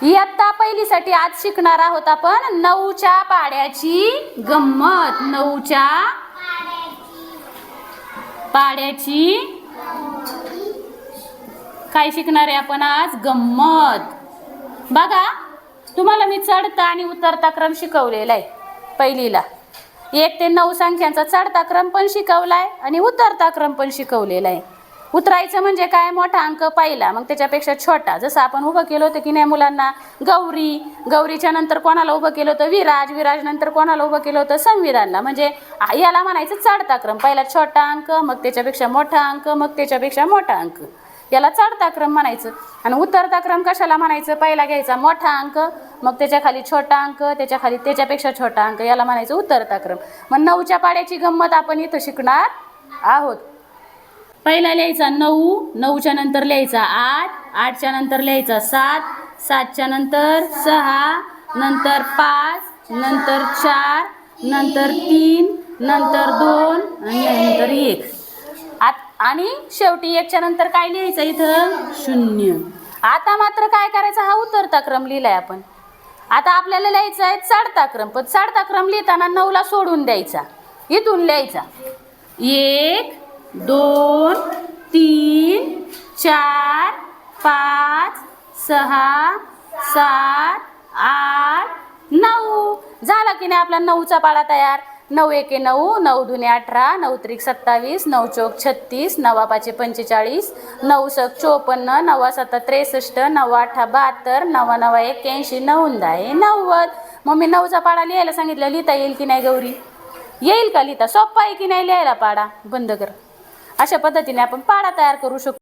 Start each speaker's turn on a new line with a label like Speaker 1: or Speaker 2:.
Speaker 1: इयत्ता पहिलीसाठी आज शिकणार आहोत आपण नऊच्या पाड्याची गंमत. नऊच्या पाड्याची काय शिकणार आहे आपण आज? गंमत. बघा, तुम्हाला मी चढता आणि उतरता क्रम शिकवलेला आहे पहिलीला. 1 ते 9 संख्यांचा चढता क्रम पण शिकवलाय आणि उतरता क्रम पण शिकवलेला आहे. उतरायचं म्हणजे काय? मोठा अंक पहिला, मग त्याच्यापेक्षा छोटा. जसं आपण उभं केलं होतं की नाही मुलांना, गौरी, गौरीच्या नंतर कोणाला उभं केलं होतं? विराज, विराज नंतर कोणाला उभं केलं होतं? संविधानला. म्हणजे याला म्हणायचं चढता क्रम. पहिला छोटा अंक, मग त्याच्यापेक्षा मोठा अंक, मग त्याच्यापेक्षा मोठा अंक, याला चढता क्रम म्हणायचं. आणि उतरता क्रम कशाला म्हणायचं? पहिला घ्यायचा मोठा अंक, मग त्याच्या खाली छोटा अंक, त्याच्या खाली त्याच्यापेक्षा छोटा अंक, याला म्हणायचं उतरता क्रम. मग नऊच्या पाड्याची गंमत आपण इथं शिकणार आहोत. पहिला लिहायचा 9, 9च्या नंतर लिहायचा 8, 8च्या नंतर लिहायचा 7, 7च्या नंतर 6, नंतर 5, नंतर 4, नंतर 3, नंतर 2 आणि नंतर 1. आणि शेवटी 1च्या नंतर काय लिहायचं? इथं 0. आता मात्र काय करायचं? हा उतरता क्रम लिहिलाय आपण. आता आपल्याला लिहायचा आहे चढता क्रम. पण चढता क्रम लिहिताना 9ला सोडून द्यायचा, इथून लिहायचा 1, 2, 3, 4, 5, 6, 7, 8, 9. झाला की नाही आपला 9चा पाडा तयार. 9 एके 9, 9 दुने 18, 9 त्रिक 27, 9 चौक 36, 9 पाचे 45, 9 सक 54, 9 7 63, 9 8 72, 9 9 81, 9 10 90. मग मी 9चा पाडा लिहायला सांगितलं. लिहिता येईल की नाही गौरी? येईल का लिहिता? सोप्पा आहे की नाही लिहायला पाडा? बंद कर. अशा पद्धतीने आपण पाडा तयार करू शकतो.